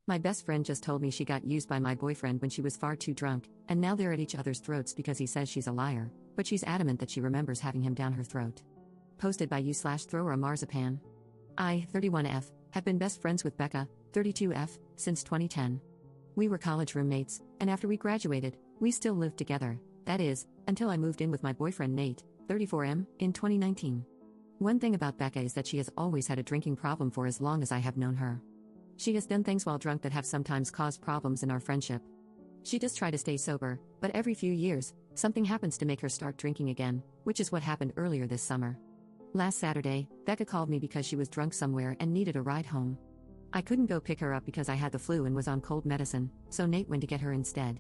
My best friend just told me she got used by my boyfriend when she was far too drunk, and now they're at each other's throats because he says she's a liar, but she's adamant that she remembers having him down her throat. Posted by you/thrower a marzipan. I, 31F, have been best friends with Becca, 32F, since 2010. We were college roommates, and after we graduated, we still lived together, that is, until I moved in with my boyfriend Nate, 34M, in 2019. One thing about Becca is that she has always had a drinking problem for as long as I have known her. She has done things while drunk that have sometimes caused problems in our friendship. She does try to stay sober, but every few years, something happens to make her start drinking again, which is what happened earlier this summer. Last Saturday, Becca called me because she was drunk somewhere and needed a ride home. I couldn't go pick her up because I had the flu and was on cold medicine, so Nate went to get her instead.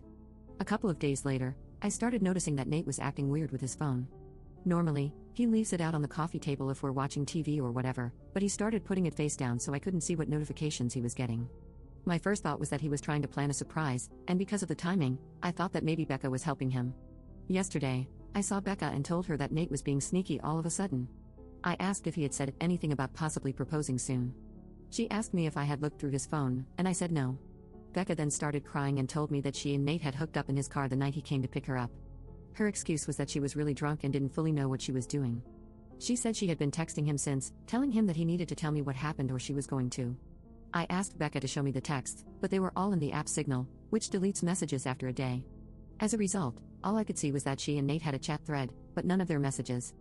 A couple of days later, I started noticing that Nate was acting weird with his phone. Normally, he leaves it out on the coffee table if we're watching TV or whatever, but he started putting it face down so I couldn't see what notifications he was getting. My first thought was that he was trying to plan a surprise, and because of the timing, I thought that maybe Becca was helping him. Yesterday, I saw Becca and told her that Nate was being sneaky all of a sudden. I asked if he had said anything about possibly proposing soon. She asked me if I had looked through his phone, and I said no. Becca then started crying and told me that she and Nate had hooked up in his car the night he came to pick her up. Her excuse was that she was really drunk and didn't fully know what she was doing. She said she had been texting him since, telling him that he needed to tell me what happened or she was going to. I asked Becca to show me the texts, but they were all in the app Signal, which deletes messages after a day. As a result, all I could see was that she and Nate had a chat thread, but none of their messages.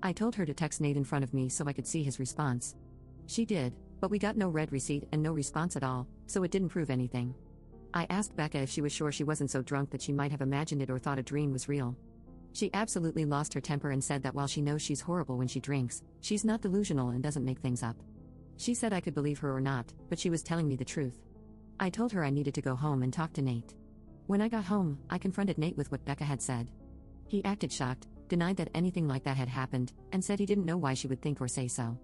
I told her to text Nate in front of me so I could see his response. She did, but we got no read receipt and no response at all, so it didn't prove anything. I asked Becca if she was sure she wasn't so drunk that she might have imagined it or thought a dream was real. She absolutely lost her temper and said that while she knows she's horrible when she drinks, she's not delusional and doesn't make things up. She said I could believe her or not, but she was telling me the truth. I told her I needed to go home and talk to Nate. When I got home, I confronted Nate with what Becca had said. He acted shocked, denied that anything like that had happened, and said he didn't know why she would think or say so.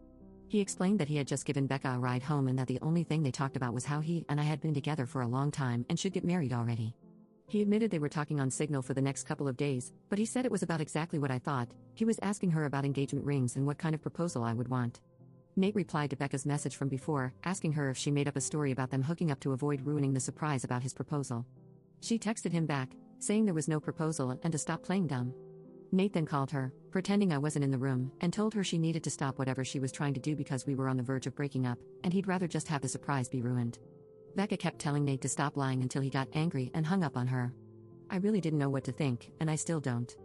He explained that he had just given Becca a ride home and that the only thing they talked about was how he and I had been together for a long time and should get married already. He admitted they were talking on Signal for the next couple of days, but he said it was about exactly what I thought. He was asking her about engagement rings and what kind of proposal I would want. Nate replied to Becca's message from before, asking her if she made up a story about them hooking up to avoid ruining the surprise about his proposal. She texted him back, saying there was no proposal and to stop playing dumb. Nate then called her, pretending I wasn't in the room, and told her she needed to stop whatever she was trying to do because we were on the verge of breaking up, and he'd rather just have the surprise be ruined. Becca kept telling Nate to stop lying until he got angry and hung up on her. I really didn't know what to think, and I still don't.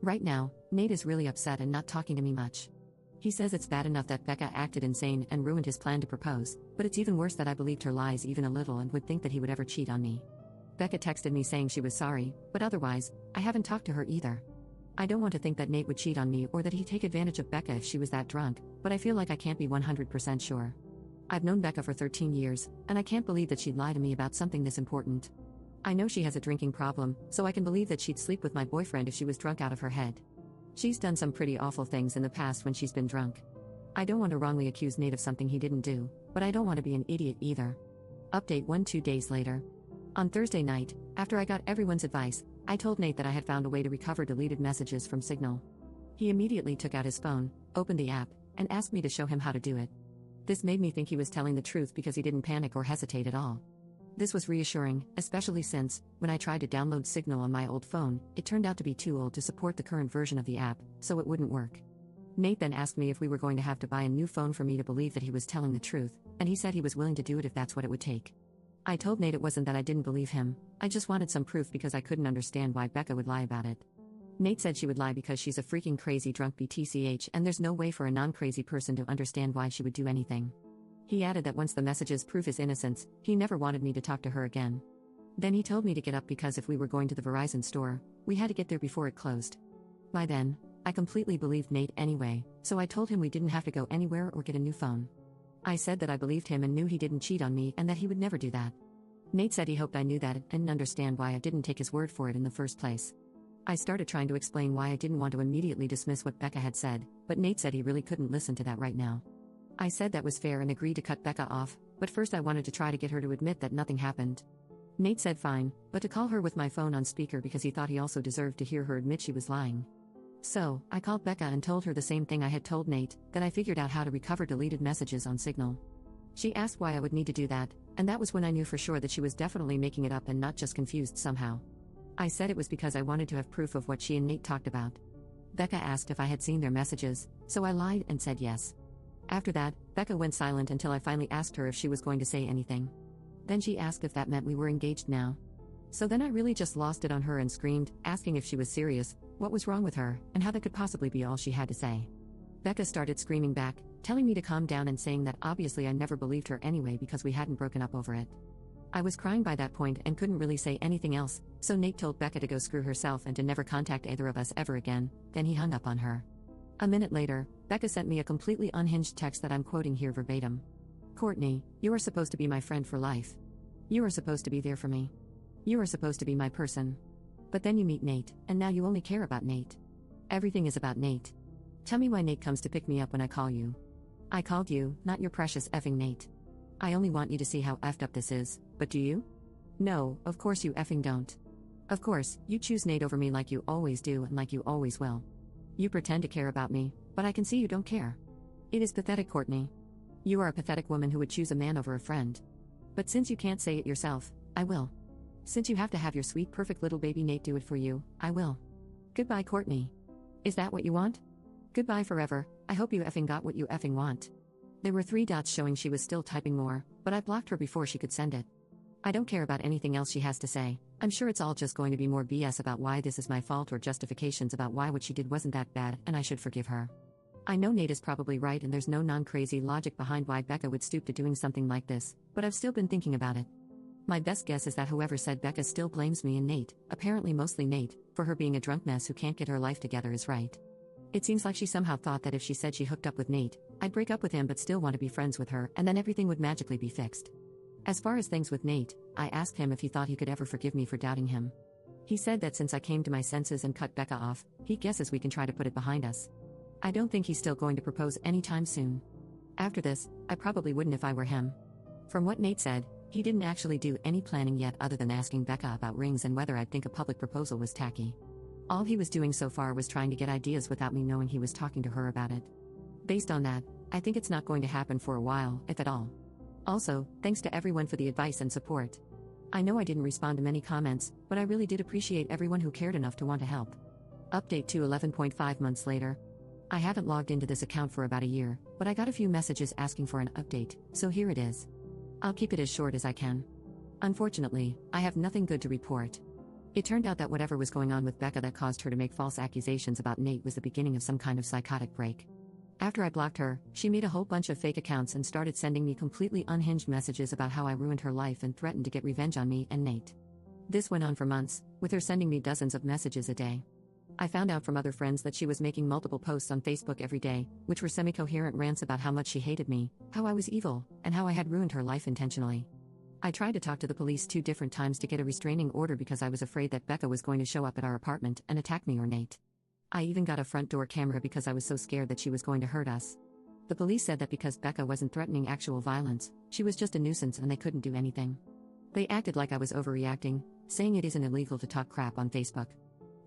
Right now, Nate is really upset and not talking to me much. He says it's bad enough that Becca acted insane and ruined his plan to propose, but it's even worse that I believed her lies even a little and would think that he would ever cheat on me. Becca texted me saying she was sorry, but otherwise, I haven't talked to her either. I don't want to think that Nate would cheat on me or that he'd take advantage of Becca if she was that drunk, but I feel like I can't be 100% sure. I've known Becca for 13 years, and I can't believe that she'd lie to me about something this important. I know she has a drinking problem, so I can believe that she'd sleep with my boyfriend if she was drunk out of her head. She's done some pretty awful things in the past when she's been drunk. I don't want to wrongly accuse Nate of something he didn't do, but I don't want to be an idiot either. Update 2 days later. On Thursday night, after I got everyone's advice, I told Nate that I had found a way to recover deleted messages from Signal. He immediately took out his phone, opened the app, and asked me to show him how to do it. This made me think he was telling the truth because he didn't panic or hesitate at all. This was reassuring, especially since, when I tried to download Signal on my old phone, it turned out to be too old to support the current version of the app, so it wouldn't work. Nate then asked me if we were going to have to buy a new phone for me to believe that he was telling the truth, and he said he was willing to do it if that's what it would take. I told Nate it wasn't that I didn't believe him, I just wanted some proof because I couldn't understand why Becca would lie about it. Nate said she would lie because she's a freaking crazy drunk BTCH and there's no way for a non-crazy person to understand why she would do anything. He added that once the messages prove his innocence, he never wanted me to talk to her again. Then he told me to get up because if we were going to the Verizon store, we had to get there before it closed. By then, I completely believed Nate anyway, so I told him we didn't have to go anywhere or get a new phone. I said that I believed him and knew he didn't cheat on me and that he would never do that. Nate said he hoped I knew that and didn't understand why I didn't take his word for it in the first place. I started trying to explain why I didn't want to immediately dismiss what Becca had said, but Nate said he really couldn't listen to that right now. I said that was fair and agreed to cut Becca off, but first I wanted to try to get her to admit that nothing happened. Nate said fine, but to call her with my phone on speaker because he thought he also deserved to hear her admit she was lying. So, I called Becca and told her the same thing I had told Nate, that I figured out how to recover deleted messages on Signal. She asked why I would need to do that, And that was when I knew for sure that she was definitely making it up and not just confused somehow. I said it was because I wanted to have proof of what she and Nate talked about. Becca asked if I had seen their messages, so I lied and said yes. After that, Becca went silent until I finally asked her if she was going to say anything. Then she asked if that meant we were engaged now. So then I really just lost it on her and screamed, asking if she was serious, what was wrong with her, and how that could possibly be all she had to say. Becca started screaming back, telling me to calm down and saying that obviously I never believed her anyway because we hadn't broken up over it. I was crying by that point and couldn't really say anything else, so Nate told Becca to go screw herself and to never contact either of us ever again, then he hung up on her. A minute later, Becca sent me a completely unhinged text that I'm quoting here verbatim. "Courtney, you are supposed to be my friend for life. You are supposed to be there for me. You are supposed to be my person. But then you meet Nate, and now you only care about Nate. Everything is about Nate. Tell me why Nate comes to pick me up when I call you. I called you, not your precious effing Nate. I only want you to see how effed up this is, but do you? No, of course you effing don't. Of course, you choose Nate over me like you always do and like you always will. You pretend to care about me, but I can see you don't care. It is pathetic, Courtney. You are a pathetic woman who would choose a man over a friend. But since you can't say it yourself, I will. Since you have to have your sweet perfect little baby Nate do it for you, I will. Goodbye, Courtney. Is that what you want? Goodbye forever, I hope you effing got what you effing want." There were 3 dots showing she was still typing more, but I blocked her before she could send it. I don't care about anything else she has to say. I'm sure it's all just going to be more BS about why this is my fault or justifications about why what she did wasn't that bad and I should forgive her. I know Nate is probably right and there's no non-crazy logic behind why Becca would stoop to doing something like this, but I've still been thinking about it. My best guess is that whoever said Becca still blames me and Nate, apparently mostly Nate, for her being a drunk mess who can't get her life together is right. It seems like she somehow thought that if she said she hooked up with Nate, I'd break up with him but still want to be friends with her and then everything would magically be fixed. As far as things with Nate, I asked him if he thought he could ever forgive me for doubting him. He said that since I came to my senses and cut Becca off, he guesses we can try to put it behind us. I don't think he's still going to propose anytime soon. After this, I probably wouldn't if I were him. From what Nate said, he didn't actually do any planning yet other than asking Becca about rings and whether I'd think a public proposal was tacky. All he was doing so far was trying to get ideas without me knowing he was talking to her about it. Based on that, I think it's not going to happen for a while, if at all. Also, thanks to everyone for the advice and support. I know I didn't respond to many comments, but I really did appreciate everyone who cared enough to want to help. Update to 11.5 months later. I haven't logged into this account for about a year, but I got a few messages asking for an update, so here it is. I'll keep it as short as I can. Unfortunately, I have nothing good to report. It turned out that whatever was going on with Becca that caused her to make false accusations about Nate was the beginning of some kind of psychotic break. After I blocked her, she made a whole bunch of fake accounts and started sending me completely unhinged messages about how I ruined her life and threatened to get revenge on me and Nate. This went on for months, with her sending me dozens of messages a day. I found out from other friends that she was making multiple posts on Facebook every day, which were semi-coherent rants about how much she hated me, how I was evil, and how I had ruined her life intentionally. I tried to talk to the police 2 different times to get a restraining order because I was afraid that Becca was going to show up at our apartment and attack me or Nate. I even got a front door camera because I was so scared that she was going to hurt us. The police said that because Becca wasn't threatening actual violence, she was just a nuisance and they couldn't do anything. They acted like I was overreacting, saying it isn't illegal to talk crap on Facebook.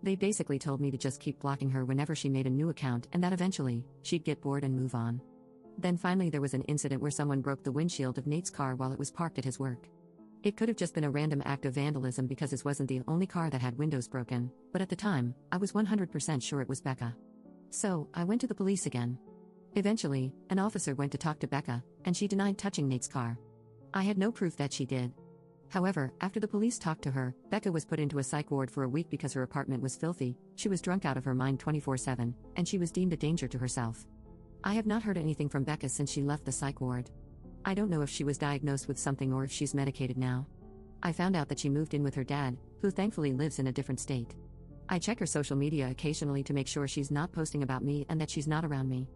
They basically told me to just keep blocking her whenever she made a new account and that eventually, she'd get bored and move on. Then finally there was an incident where someone broke the windshield of Nate's car while it was parked at his work. It could have just been a random act of vandalism because his wasn't the only car that had windows broken, but at the time, I was 100% sure it was Becca. So, I went to the police again. Eventually, an officer went to talk to Becca, and she denied touching Nate's car. I had no proof that she did. However, after the police talked to her, Becca was put into a psych ward for a week because her apartment was filthy, she was drunk out of her mind 24/7, and she was deemed a danger to herself. I have not heard anything from Becca since she left the psych ward. I don't know if she was diagnosed with something or if she's medicated now. I found out that she moved in with her dad, who thankfully lives in a different state. I check her social media occasionally to make sure she's not posting about me and that she's not around me.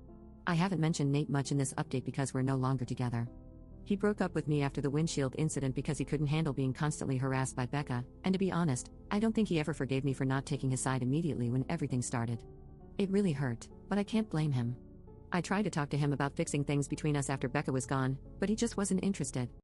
I haven't mentioned Nate much in this update because we're no longer together. He broke up with me after the windshield incident because he couldn't handle being constantly harassed by Becca, and to be honest, I don't think he ever forgave me for not taking his side immediately when everything started. It really hurt, but I can't blame him. I tried to talk to him about fixing things between us after Becca was gone, but he just wasn't interested.